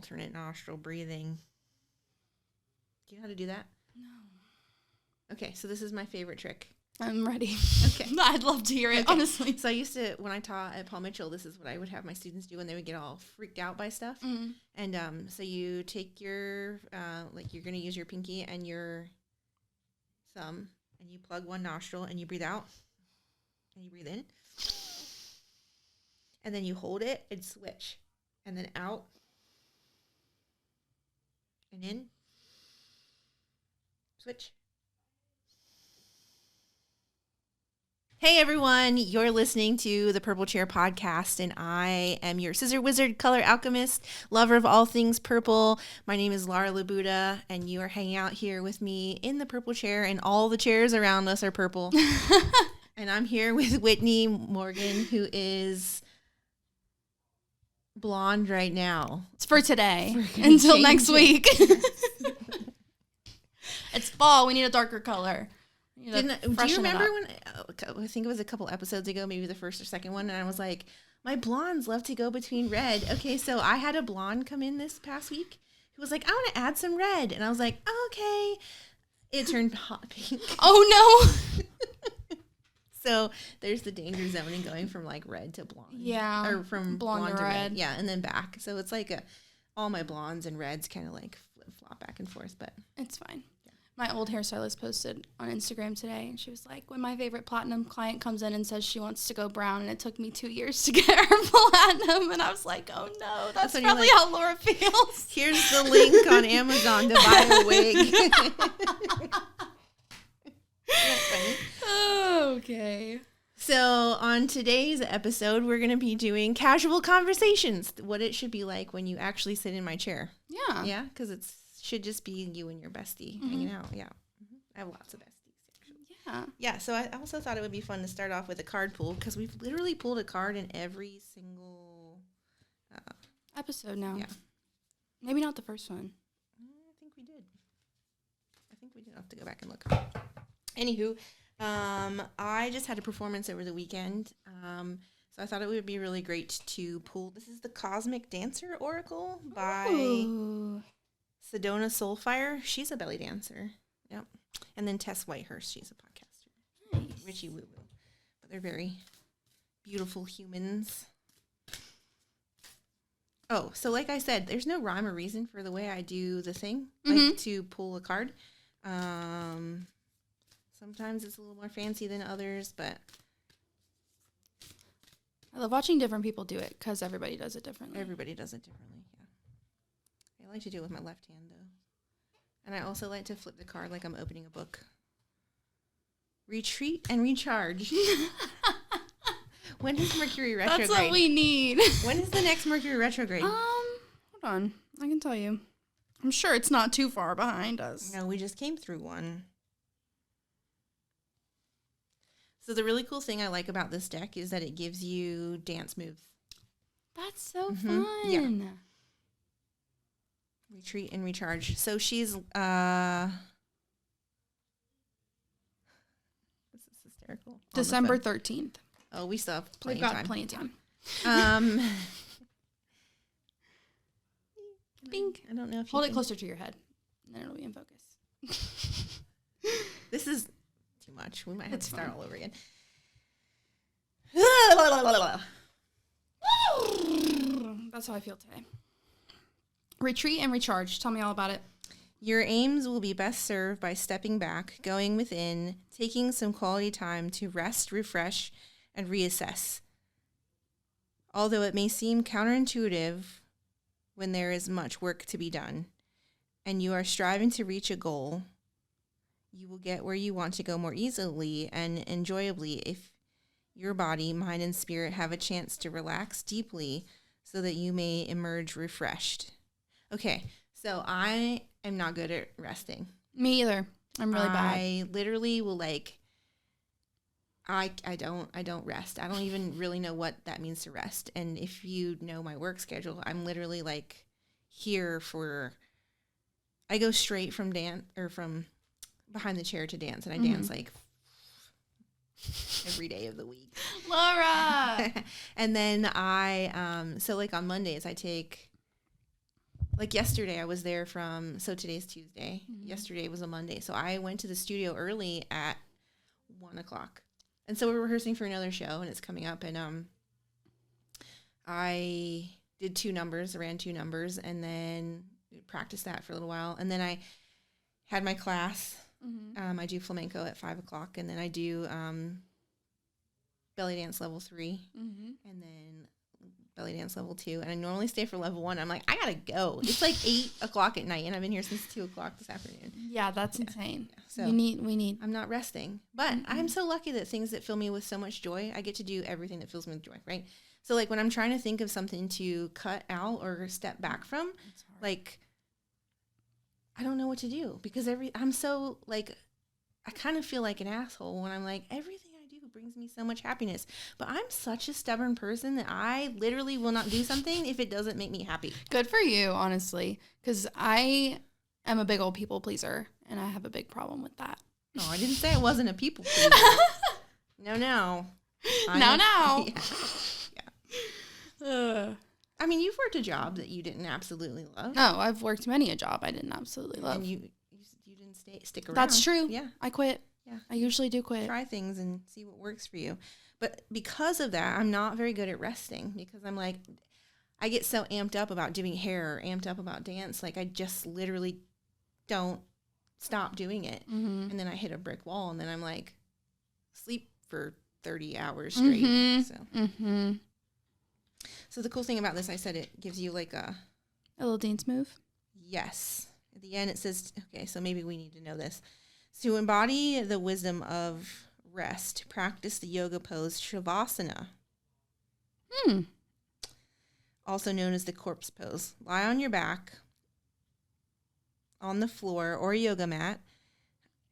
alternate nostril breathing. Do you know how to do that? No. Okay, so this is my favorite trick. I'm ready. Okay. I'd love to hear it, honestly. So I used to, when I taught at Paul Mitchell, this is what I would have my students do when they would get all freaked out by stuff. Mm-hmm. And so you take your, you're going to use your pinky and your thumb, and you plug one nostril, and you breathe out, and you breathe in. And then you hold it and switch. And then out. And in. Switch. Hey everyone, you're listening to the Purple Chair Podcast, and I am your scissor wizard, color alchemist, lover of all things purple. My name is Laura Labuda, and you are hanging out here with me in the purple chair, and all the chairs around us are purple. And I'm here with Whitney Morgan, who is blonde right now. It's for today, until next week. It's fall. We need a darker color. Do you remember when, I think it was a couple episodes ago, maybe the first or second one, and I was like, my blondes love to go between red. Okay, so I had a blonde come in this past week who was like, I want to add some red. And I was like, okay. It turned hot pink. Oh, no. So there's the danger zone in going from like red to blonde. Yeah. Or from blonde to red. Yeah, and then back. So it's like all my blondes and reds kind of like flip-flop back and forth, but it's fine. My old hairstylist posted on Instagram today, and she was like, when my favorite platinum client comes in and says she wants to go brown, and it took me 2 years to get her platinum, and I was like, oh, no, that's probably like, how Laura feels. Here's the link on Amazon to buy a wig. Okay. So on today's episode, we're going to be doing casual conversations, what it should be like when you actually sit in my chair. Yeah. Yeah, because it should just be you and your bestie hanging out. Yeah. I have lots of besties, actually. Yeah. Yeah, so I also thought it would be fun to start off with a card pull, because we've literally pulled a card in every single episode now. Yeah. Maybe not the first one. I think we did. I'll have to go back and look. Anywho, I just had a performance over the weekend, so I thought it would be really great to pull. This is the Cosmic Dancer Oracle by Sedona Soulfire. She's a belly dancer. Yep. And then Tess Whitehurst. She's a podcaster. Nice. Richie Woo Woo. But they're very beautiful humans. Oh, so like I said, there's no rhyme or reason for the way I do the thing, like to pull a card. Sometimes it's a little more fancy than others, but I love watching different people do it because everybody does it differently. Everybody does it differently, yeah. I like to do it with my left hand, though. And I also like to flip the card like I'm opening a book. Retreat and recharge. When is Mercury retrograde? That's what we need. When is the next Mercury retrograde? Hold on. I can tell you. I'm sure it's not too far behind us. No, we just came through one. So the really cool thing I like about this deck is that it gives you dance moves. That's so fun. Yeah. Retreat and recharge. So she's this is hysterical. December 13th. Oh, we still have plenty We've of got time. plenty of time. Bing. I don't know if Hold it closer to your head, and then it'll be in focus. This is too much. We might have to start all over again. That's how I feel today. Retreat and recharge. Tell me all about it. Your aims will be best served by stepping back, going within, taking some quality time to rest, refresh, and reassess. Although it may seem counterintuitive when there is much work to be done, and you are striving to reach a goal, you will get where you want to go more easily and enjoyably if your body, mind, and spirit have a chance to relax deeply so that you may emerge refreshed. Okay, so I am not good at resting. Me either. I'm really bad. I literally will I don't rest. I don't even really know what that means to rest. And if you know my work schedule, I'm literally like here I go straight from from behind the chair to dance, and I dance like every day of the week. Laura! And then so like on Mondays I take like yesterday I was there so today's Tuesday. Mm-hmm. Yesterday was a Monday. So I went to the studio early at 1:00. And so we're rehearsing for another show and it's coming up. And I did 2 numbers, ran 2 numbers, and then practiced that for a little while. And then I had my class. Mm-hmm. I do flamenco at 5:00, and then I do belly dance level 3, Mm-hmm. and then belly dance level 2. And I normally stay for level 1. I'm like, I gotta go. It's like 8:00 at night, and I've been here since 2:00 this afternoon. Yeah, that's insane. Yeah. So we need. I'm not resting, but I'm so lucky that things that fill me with so much joy, I get to do everything that fills me with joy, right? So like when I'm trying to think of something to cut out or step back from, like I don't know what to do because I'm so like, I kind of feel like an asshole when I'm like, everything I do brings me so much happiness, but I'm such a stubborn person that I literally will not do something if it doesn't make me happy. Good for you, honestly, because I am a big old people pleaser, and I have a big problem with that. No, I didn't say I wasn't a people pleaser. No. No. Yeah. I mean, you've worked a job that you didn't absolutely love. No, I've worked many a job I didn't absolutely love. And you didn't stick around. That's true. Yeah. I quit. Yeah. I usually do quit. Try things and see what works for you. But because of that, I'm not very good at resting because I'm like, I get so amped up about doing hair or amped up about dance. Like I just literally don't stop doing it. Mm-hmm. And then I hit a brick wall and then I'm like, sleep for 30 hours straight. Mm-hmm. So the cool thing about this, I said it gives you like a little dance move. Yes. At the end it says, okay, so maybe we need to know this. To embody the wisdom of rest, practice the yoga pose Shavasana. Also known as the corpse pose. Lie on your back on the floor or yoga mat.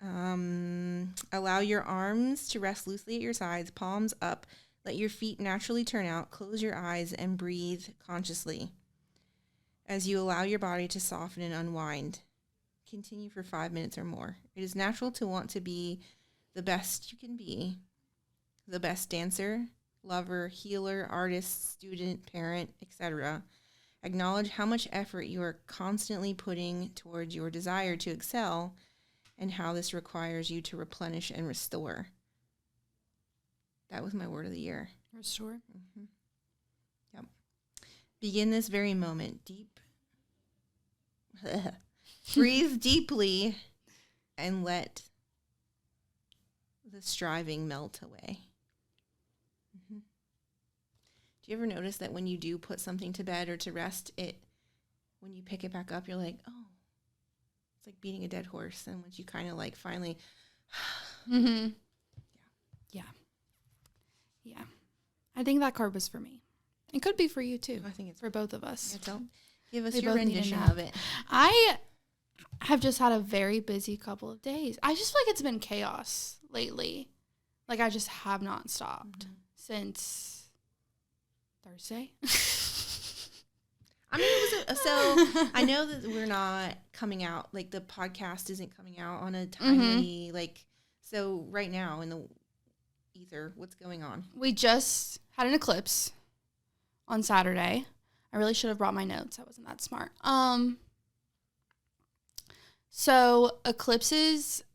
Allow your arms to rest loosely at your sides, palms up. Let your feet naturally turn out. Close your eyes and breathe consciously as you allow your body to soften and unwind. Continue for 5 minutes or more. It is natural to want to be the best you can be, the best dancer, lover, healer, artist, student, parent, etc. Acknowledge how much effort you are constantly putting towards your desire to excel and how this requires you to replenish and restore. That was my word of the year. Restore. Mm-hmm. Yep. Begin this very moment. Breathe deeply and let the striving melt away. Mm-hmm. Do you ever notice that when you do put something to bed or to rest, when you pick it back up, you're like, oh, it's like beating a dead horse. And once you kind of like finally, mm-hmm. Yeah. I think that card was for me. It could be for you too. I think it's for both of us. Yeah, give us We your both need a rendition nap. of it. I have just had a very busy couple of days. I just feel like it's been chaos lately. Like I just have not stopped since Thursday. I mean, it was so I know that we're not coming out, like the podcast isn't coming out on a timely, so right now in the ether, what's going on? We just had an eclipse on Saturday. I really should have brought my notes. I wasn't that smart. So eclipses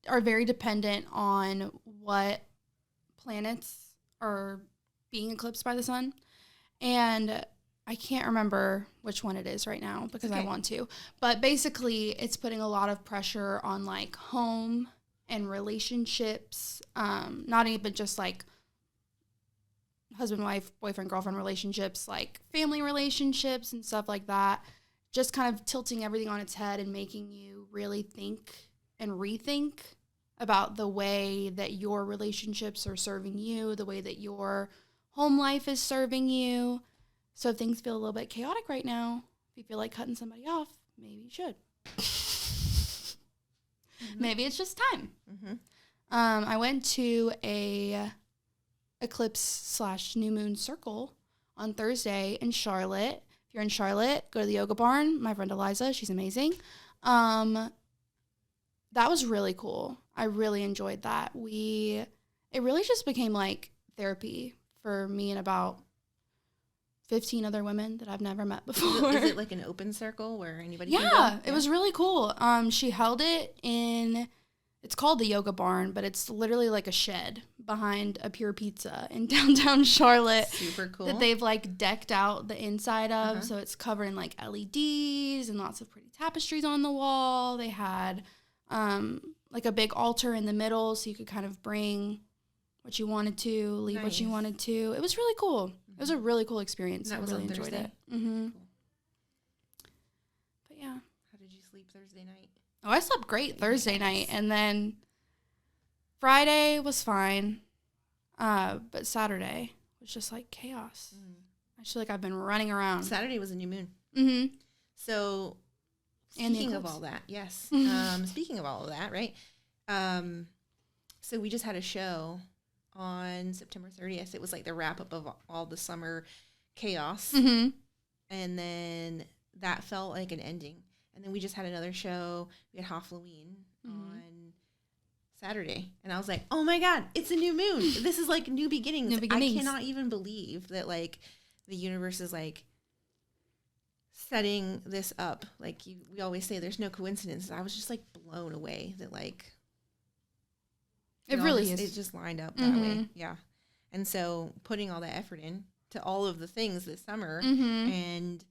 are very dependent on what planets are being eclipsed by the sun. And I can't remember which one it is right now because I want to. But basically, it's putting a lot of pressure on like home and relationships, not even just like husband, wife, boyfriend, girlfriend relationships, like family relationships and stuff like that. Just kind of tilting everything on its head and making you really think and rethink about the way that your relationships are serving you, the way that your home life is serving you. So if things feel a little bit chaotic right now, if you feel like cutting somebody off, maybe you should. Maybe it's just time. Mm-hmm. I went to a eclipse/new moon circle on Thursday in Charlotte. If you're in Charlotte, go to the Yoga Barn. My friend Eliza, she's amazing. That was really cool. I really enjoyed that. It really just became like therapy for me in about 15 other women that I've never met before. Is it like an open circle where anybody can go? Yeah, it was really cool. She held it in, it's called the Yoga Barn, but it's literally like a shed behind a Pure Pizza in downtown Charlotte. Super cool. That they've like decked out the inside of. So it's covered in like LEDs and lots of pretty tapestries on the wall. They had like a big altar in the middle so you could kind of bring what you wanted to, leave what you wanted to. It was really cool. It was a really cool experience. I really enjoyed it. Mm-hmm. Cool. But yeah. How did you sleep Thursday night? Oh, I slept great Thursday night. And then Friday was fine. But Saturday was just like chaos. I feel like I've been running around. Saturday was a new moon. Mm-hmm. So speaking of all that, yes. Speaking of all of that, right? So we just had a show on September 30th. It was like the wrap up of all the summer chaos. Mm-hmm. And then that felt like an ending. And then we just had another show. We had Halloween on Saturday. And I was like, oh my God, it's a new moon. This is like new beginnings. New beginnings. I cannot even believe that like the universe is like setting this up. Like we always say there's no coincidences. I was just like blown away that like it really is. It just lined up that way. Yeah. And so putting all that effort in to all of the things this summer and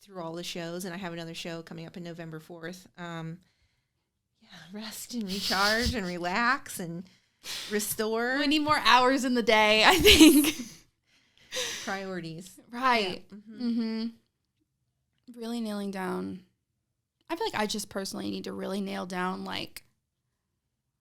through all the shows, and I have another show coming up in November 4th. Rest and recharge and relax and restore. We need more hours in the day, I think. Priorities. Right. Yeah. Really nailing down. I feel like I just personally need to really nail down like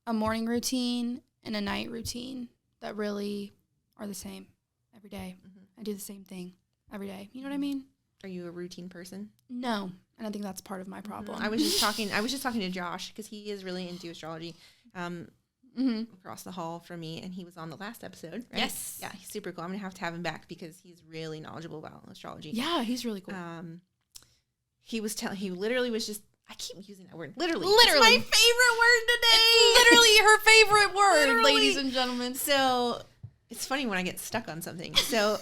a morning routine and a night routine that really are the same every day. I do the same thing every day. You know what I mean? Are you a routine person? No. And I think that's part of my problem. I was just talking to Josh because he is really into astrology across the hall from me, and he was on the last episode, right? Yes. Yeah, he's super cool. I'm going to have him back because he's really knowledgeable about astrology. Yeah, he's really cool. He literally was just, I keep using that word. Literally. It's my favorite word today. It's literally her favorite word, ladies and gentlemen. So it's funny when I get stuck on something. So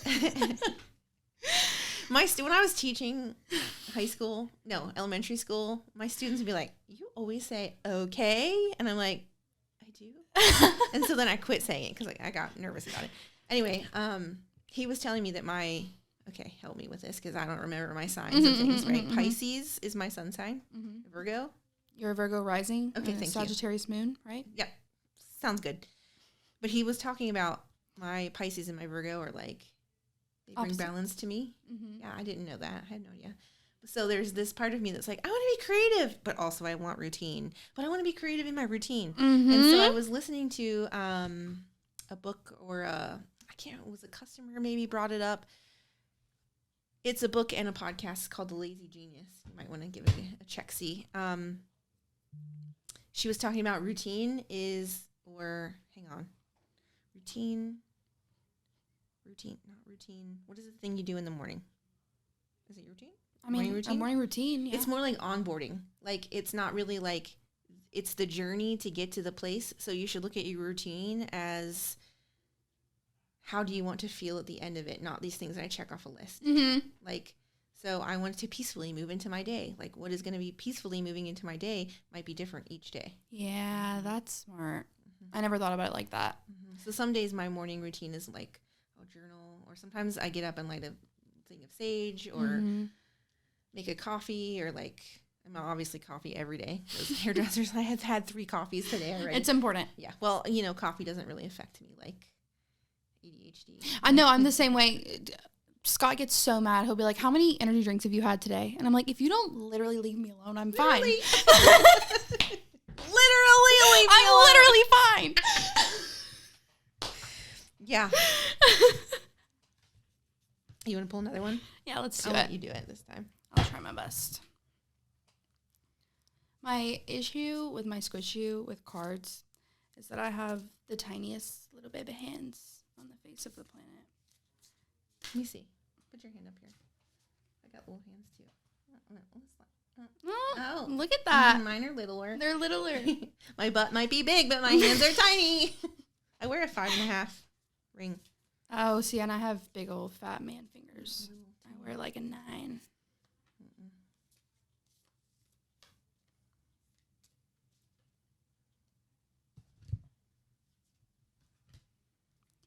when I was teaching elementary school, my students would be like, you always say okay. And I'm like, I do. And so then I quit saying it because I got nervous about it. Anyway, he was telling me that help me with this because I don't remember my signs and things, right? Pisces is my sun sign. Virgo. You're a Virgo rising. Okay, thank you. Sagittarius moon, right? Yep. Sounds good. But he was talking about my Pisces and my Virgo are like, they bring balance to me. Yeah, I didn't know that. I had no idea. So there's this part of me that's like, I want to be creative, but also I want routine. But I want to be creative in my routine. And so I was listening to a book or it was a customer maybe brought it up. It's a book and a podcast called The Lazy Genius. You might want to give it a check-see. She was talking about routine. What is the thing you do in the morning? Is it routine? I mean, a morning routine, yeah. It's more like onboarding. Like, it's not really like, it's the journey to get to the place. So you should look at your routine as how do you want to feel at the end of it, not these things that I check off a list. Like, so I want to peacefully move into my day. Like, what is going to be peacefully moving into my day might be different each day. Yeah, that's smart. I never thought about it like that. So some days my morning routine is like, I'll journal, or sometimes I get up and light a thing of sage, or make a coffee, or like, I'm obviously coffee every day. Those hairdressers, I have had 3 coffees today already. It's important. Yeah. Well, coffee doesn't really affect me like ADHD. I know. I'm the same way. Scott gets so mad. He'll be like, how many energy drinks have you had today? And I'm like, if you don't literally leave me alone, I'm fine. Literally leave me alone. I'm literally fine. Yeah. You want to pull another one? Yeah, let's do I'll it. let you do it this time. I'll try my best. My issue with my squishy with cards is that I have the tiniest little baby hands on the face of the planet. Let me see. Put your hand up here. I got little hands too. Oh, look at that. Mine are littler. They're littler. My butt might be big, but my hands are tiny. I wear a 5.5 ring. Oh, see, and I have big old fat man fingers. we're like a 9.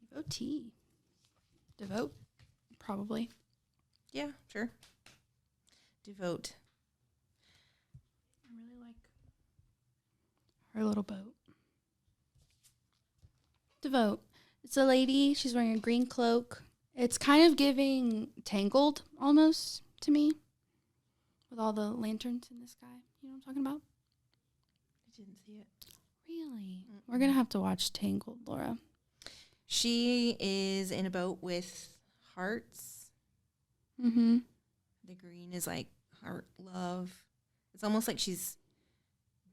Devotee. Devote, probably. Yeah, sure. Devote. I really like her little boat. Devote. It's a lady. She's wearing a green cloak. It's kind of giving Tangled almost to me, with all the lanterns in the sky. You know what I'm talking about? I didn't see it. Really? We're going to have to watch Tangled, Laura. She is in a boat with hearts. Mm-hmm. The green is like heart, love. It's almost like she's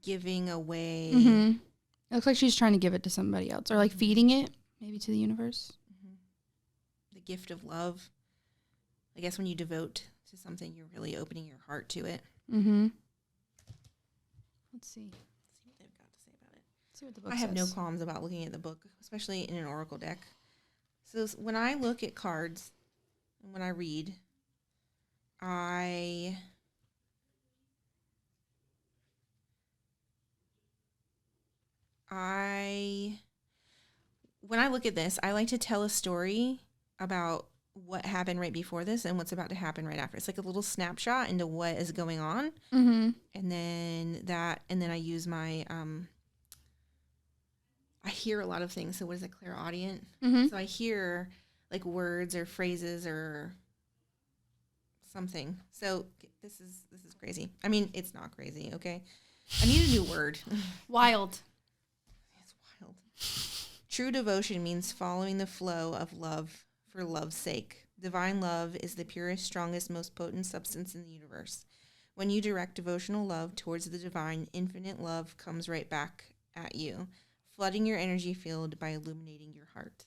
giving away. Mm-hmm. It looks like she's trying to give it to somebody else, or like feeding it, maybe to the universe. Mm-hmm. The gift of love. I guess when you devote to something, you're really opening your heart to it. Mm-hmm. Let's see. See what they've got to say about it. See what the book I says. have no qualms about looking at the book, especially in an oracle deck. So when I look at cards and when I read, when I look at this, I like to tell a story about what happened right before this and what's about to happen right after. It's like a little snapshot into what is going on. Mm-hmm. And then I use my, I hear a lot of things. So what is it, clairaudient? Mm-hmm. So I hear like words or phrases or something. So this is crazy. I mean, it's not crazy, okay? I need a new word. Wild. It's wild. True devotion means following the flow of love for love's sake. Divine love is the purest, strongest, most potent substance in the universe. When you direct devotional love towards the divine, infinite love comes right back at you, flooding your energy field by illuminating your heart.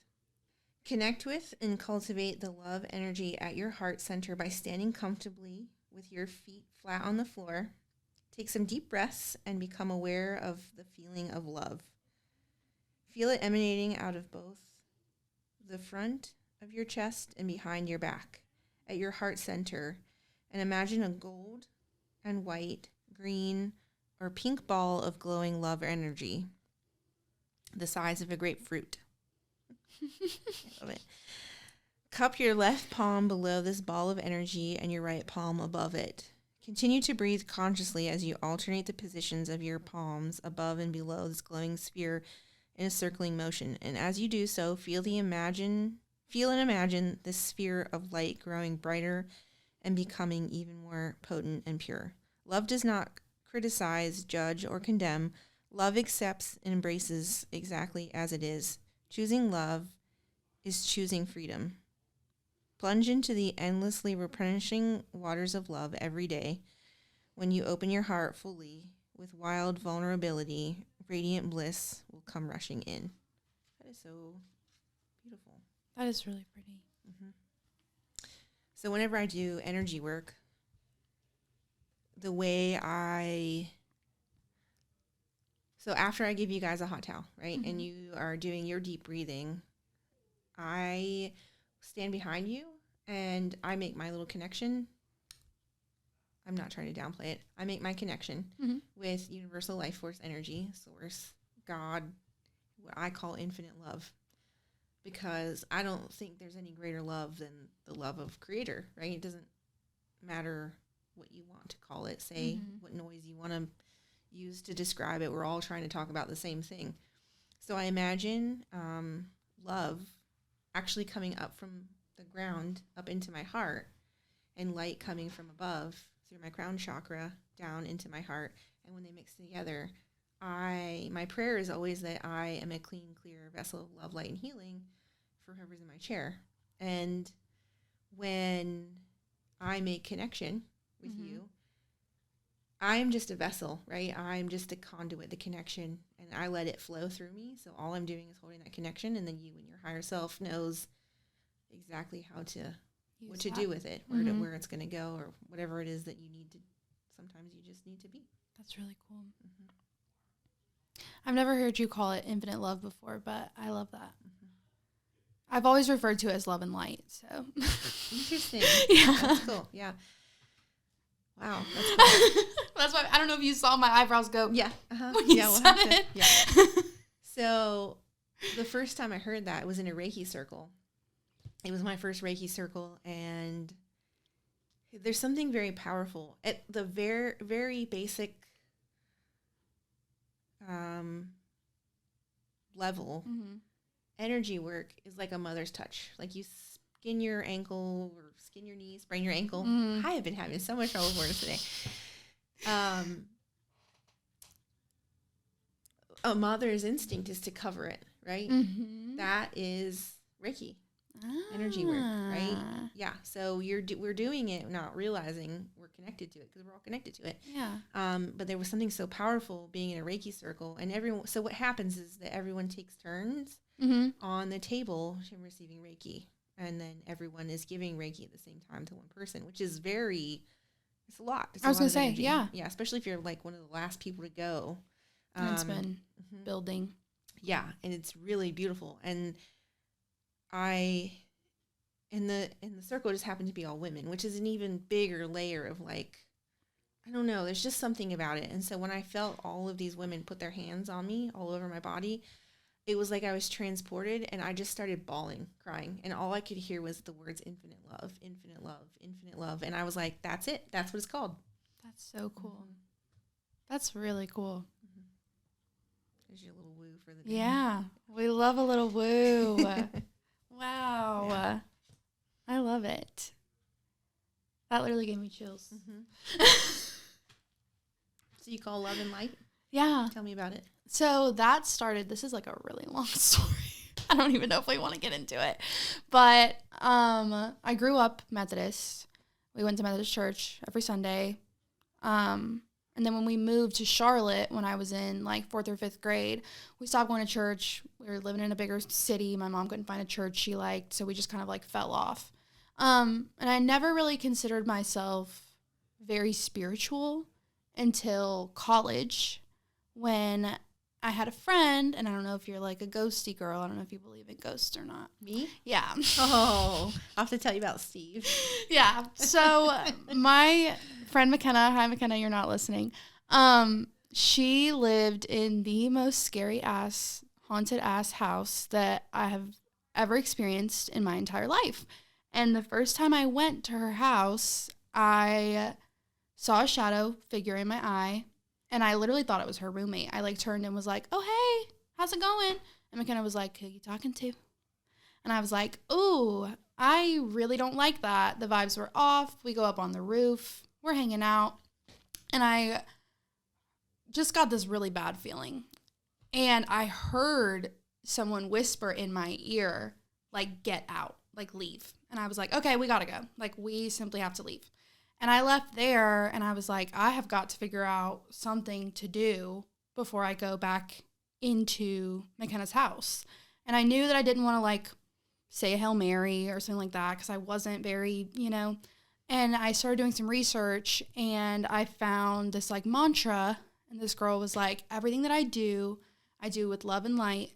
Connect with and cultivate the love energy at your heart center by standing comfortably with your feet flat on the floor. Take some deep breaths and become aware of the feeling of love. Feel it emanating out of both the front of your chest and behind your back at your heart center, and imagine a gold and white, green, or pink ball of glowing love energy, the size of a grapefruit. I love it. Cup your left palm below this ball of energy and your right palm above it. Continue to breathe consciously as you alternate the positions of your palms above and below this glowing sphere in a circling motion. And as you do so, feel and imagine this sphere of light growing brighter and becoming even more potent and pure. Love does not criticize, judge, or condemn. Love accepts and embraces exactly as it is. Choosing love is choosing freedom. Plunge into the endlessly replenishing waters of love every day. When you open your heart fully with wild vulnerability, radiant bliss will come rushing in. That is so beautiful. That is really pretty. Mm-hmm. So whenever I do energy work, so after I give you guys a hot towel, right, Mm-hmm. and you are doing your deep breathing, I stand behind you and I make my little connection. I'm not trying to downplay it. I make my connection with universal life force energy, source, God, what I call infinite love, because I don't think there's any greater love than the love of Creator, right? It doesn't matter what you want to call it, say what noise you want to use to describe it. We're all trying to talk about the same thing. So I imagine love actually coming up from the ground up into my heart, and light coming from above through my crown chakra down into my heart. And when they mix together, my prayer is always that I am a clean, clear vessel of love, light, and healing for whoever's in my chair. And when I make connection with you, I am just a vessel, right? I'm just the conduit, the connection, and I let it flow through me. So all I'm doing is holding that connection, and then you and your higher self knows exactly how to what to do with it, where it's going to go, or whatever it is that you need to. Sometimes you just need to be. That's really cool. I've never heard you call it infinite love before, but I love that. I've always referred to it as love and light. So Interesting. Yeah. That's cool. Yeah. Wow. That's cool. That's why I don't know if you saw my eyebrows go. Yeah. Uh-huh. When you Yeah. said it. Yeah. So the first time I heard that was in a Reiki circle. It was my first Reiki circle, and there's something very powerful at the very, very basic level. Mm-hmm. Energy work is like a mother's touch. Like you skin your ankle or skin your knee, sprain your ankle. Mm. I have been having so much trouble with words today. A mother's instinct is to cover it, right? Mm-hmm. That is Reiki. Energy work, right? Yeah. So we're doing it, not realizing we're connected to it because we're all connected to it. Yeah. But there was something so powerful being in a Reiki circle, and everyone. So what happens is that everyone takes turns Mm-hmm. on the table to receiving Reiki, and then everyone is giving Reiki at the same time to one person, which is it's a lot. It's I was a lot gonna of say, energy. yeah. Yeah, especially if you're like one of the last people to go. And it's been Mhm. building. Yeah, and it's really beautiful. And in the circle just happened to be all women, which is an even bigger layer of like, I don't know, there's just something about it. And so when I felt all of these women put their hands on me all over my body, it was like I was transported, and I just started bawling, crying, and all I could hear was the words infinite love, infinite love, infinite love. And I was like, that's it. That's what it's called. That's so cool. Mm-hmm. That's really cool. Mm-hmm. There's your little woo for the day. Yeah. We love a little woo. Wow. Yeah. I love it. That literally gave me chills. Mm-hmm. So you call love and light? Yeah. Tell me about it. So that started, this is like a really long story. I don't even know if we want to get into it. But I grew up Methodist. We went to Methodist church every Sunday. And then when we moved to Charlotte, when I was in like 4th or 5th grade, we stopped going to church. We were living in a bigger city. My mom couldn't find a church she liked, so we just kind of like fell off. And I never really considered myself very spiritual until college, when I had a friend, and I don't know if you're like a ghosty girl. I don't know if you believe in ghosts or not. Me? Yeah. Oh, I'll have to tell you about Steve. Yeah. So my friend McKenna, hi McKenna, you're not listening. She lived in the most scary ass, haunted ass house that I have ever experienced in my entire life. And the first time I went to her house, I saw a shadow figure in my eye, and I literally thought it was her roommate. I like turned and was like, "Oh, hey, how's it going?" And McKenna was like, "Who you talking to?" And I was like, "Ooh, I really don't like that." The vibes were off. We go up on the roof. We're hanging out. And I just got this really bad feeling. And I heard someone whisper in my ear, like, "Get out, like, leave." And I was like, "Okay, we gotta go. Like, we simply have to leave." And I left there, and I was like, I have got to figure out something to do before I go back into McKenna's house. And I knew that I didn't want to, like, say a Hail Mary or something like that, because I wasn't very, And I started doing some research, and I found this, like, mantra. And this girl was like, everything that I do with love and light.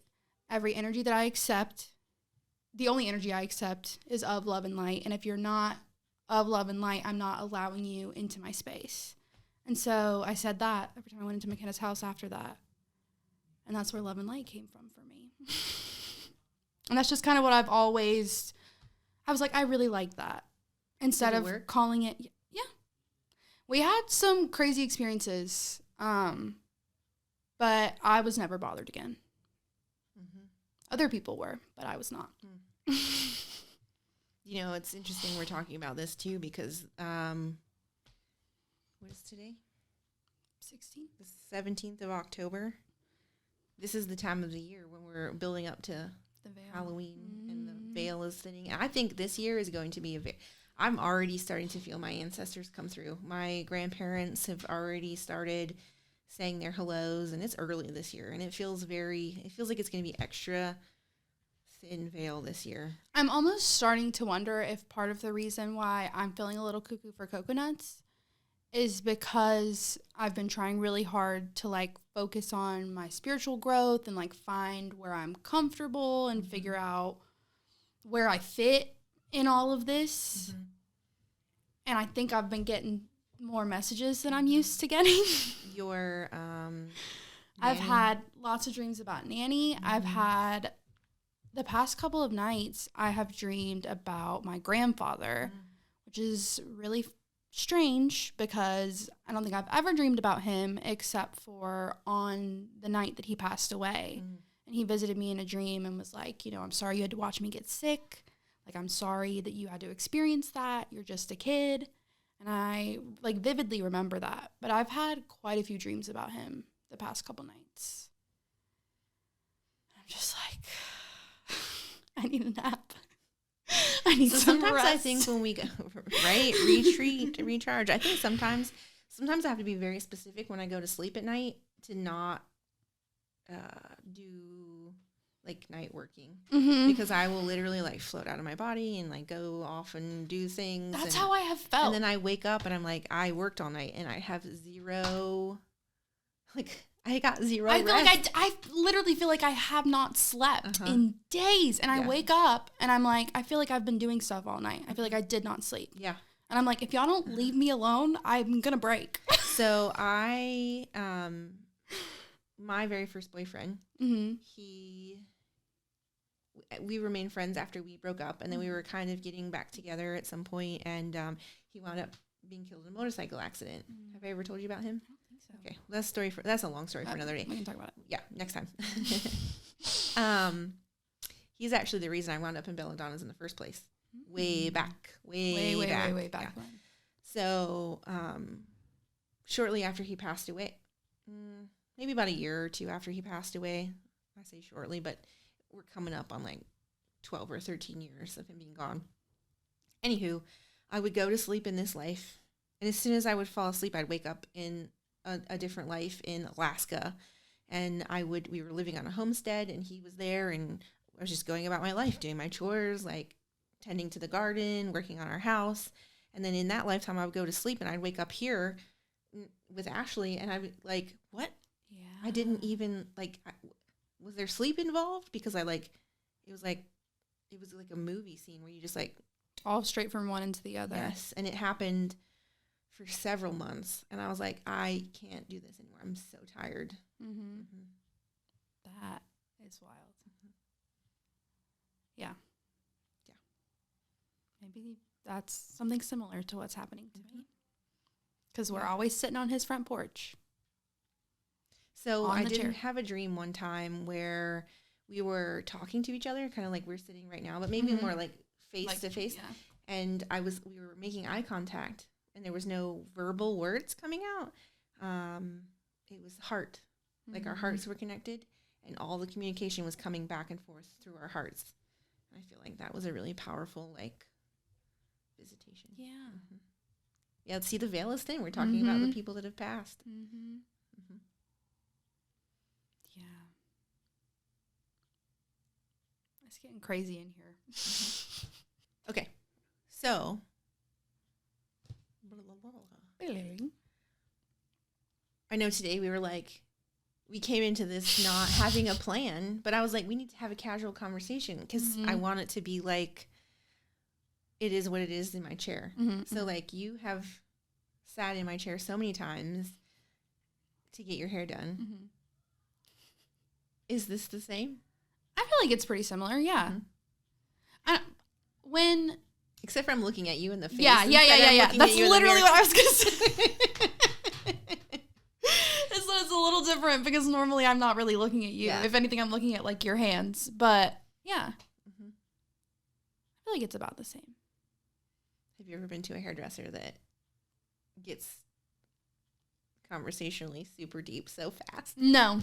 Every energy that I accept, the only energy I accept is of love and light. And if you're not of love and light, I'm not allowing you into my space. And so I said that every time I went into McKenna's house after that. And that's where love and light came from for me. And that's just kind of what I was like, I really like that. Instead of calling it, yeah. We had some crazy experiences, but I was never bothered again. Mm-hmm. Other people were, but I was not. It's interesting we're talking about this too, because what is today? 16th. The 17th of October. This is the time of the year when we're building up to the veil. Halloween, and the veil is thinning. I think this year is going to be I'm already starting to feel my ancestors come through. My grandparents have already started saying their hellos, and it's early this year, and it feels like it's going to be extra thin veil this year. I'm almost starting to wonder if part of the reason why I'm feeling a little cuckoo for coconuts is because I've been trying really hard to, like, focus on my spiritual growth and, like, find where I'm comfortable and figure out where I fit in all of this. Mm-hmm. And I think I've been getting more messages than I'm used to getting. Your, I've had lots of dreams about Nanny. Mm-hmm. I've had, the past couple of nights, I have dreamed about my grandfather, which is really strange because I don't think I've ever dreamed about him except for on the night that he passed away. And he visited me in a dream and was like, I'm sorry you had to watch me get sick. Like, I'm sorry that you had to experience that. You're just a kid. And I, vividly remember that. But I've had quite a few dreams about him the past couple nights. I'm just like, I need a nap. I need some sometimes rest. I think when we go, right, retreat, recharge, I think sometimes I have to be very specific when I go to sleep at night to not do night working, because I will literally float out of my body and go off and do things. That's how I have felt. And then I wake up and I'm like, I worked all night and I have zero, I got zero I rest. feel like I literally feel like I have not slept in days. And I wake up and I'm like, I feel like I've been doing stuff all night. I feel like I did not sleep. Yeah. And I'm like, if y'all don't leave me alone, I'm going to break. So I, my very first boyfriend, we remained friends after we broke up, and then we were kind of getting back together at some point, and he wound up being killed in a motorcycle accident. Have I ever told you about him? I don't think so. Okay, that's a long story for another day. We can talk about it. Yeah, next time. He's actually the reason I wound up in Belladonna's in the first place. Way back. Way back. Yeah. So, shortly after he passed away, maybe about a year or two after he passed away, I say shortly, but we're coming up on 12 or 13 years of him being gone. Anywho, I would go to sleep in this life, and as soon as I would fall asleep, I'd wake up in a different life in Alaska, and we were living on a homestead, and he was there, and I was just going about my life, doing my chores, tending to the garden, working on our house, and then in that lifetime, I would go to sleep, and I'd wake up here with Ashley, and I'd be what? Yeah. I didn't even, was there sleep involved? Because it was like a movie scene where you just all straight from one into the other. Yes. And it happened for several months. And I was like, I can't do this anymore. I'm so tired. That is wild. Yeah. Yeah. Maybe that's something similar to what's happening to me. Because we're always sitting on his front porch. So I did have a dream one time where we were talking to each other, kind of like we're sitting right now, but maybe more face to face. And we were making eye contact, and there was no verbal words coming out. It was heart, our hearts were connected, and all the communication was coming back and forth through our hearts. And I feel like that was a really powerful visitation. Yeah. Yeah. See, the veil is thin. We're talking about the people that have passed. Yeah. It's getting crazy in here. Okay. So. I know today we came into this not having a plan, but I was like, we need to have a casual conversation because I want it to be it is what it is in my chair. So you have sat in my chair so many times to get your hair done. Is this the same? I feel like it's pretty similar, yeah. Except for I'm looking at you in the face. Yeah. That's literally what I was going to say. It's a little different because normally I'm not really looking at you. Yeah. If anything, I'm looking at your hands. But yeah, I feel like it's about the same. Have you ever been to a hairdresser that gets conversationally super deep so fast? No.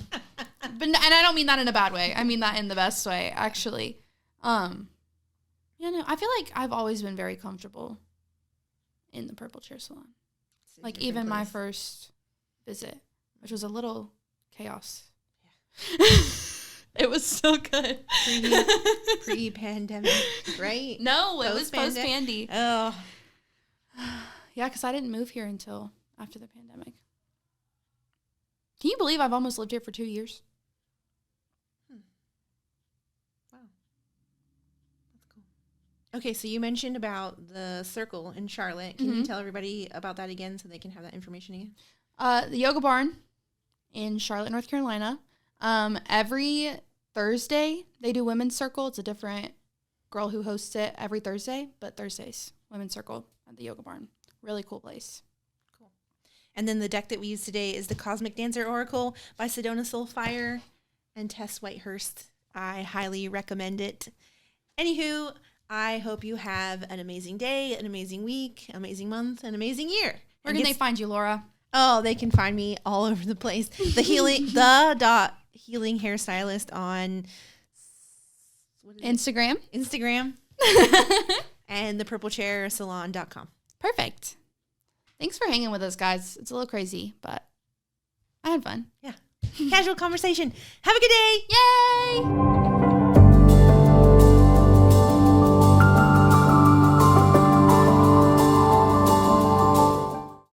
And I don't mean that in a bad way. I mean that in the best way, actually. I feel like I've always been very comfortable in the Purple Chair Salon. Even my first visit, which was a little chaos. Yeah. It was so good. Pre-pandemic, right? No, it was post-pandy. Oh. Yeah, because I didn't move here until after the pandemic. Can you believe I've almost lived here for 2 years? Wow. That's cool. Okay, so you mentioned about the circle in Charlotte. Can you tell everybody about that again so they can have that information again? The Yoga Barn in Charlotte, North Carolina. Every Thursday, they do Women's Circle. It's a different girl who hosts it every Thursday, but Thursdays, Women's Circle at the Yoga Barn. Really cool place. Cool. And then the deck that we use today is the Cosmic Dancer Oracle by Sedona Soulfire and Tess Whitehurst. I highly recommend it. Anywho, I hope you have an amazing day, an amazing week, amazing month, an amazing year. Where can they find you, Laura? Oh, they can find me all over the place. The healing hairstylist on Instagram. And the purple chair salon.com. Perfect. Thanks for hanging with us, guys. It's a little crazy, but I had fun. Yeah. Casual conversation. Have a good day. Yay!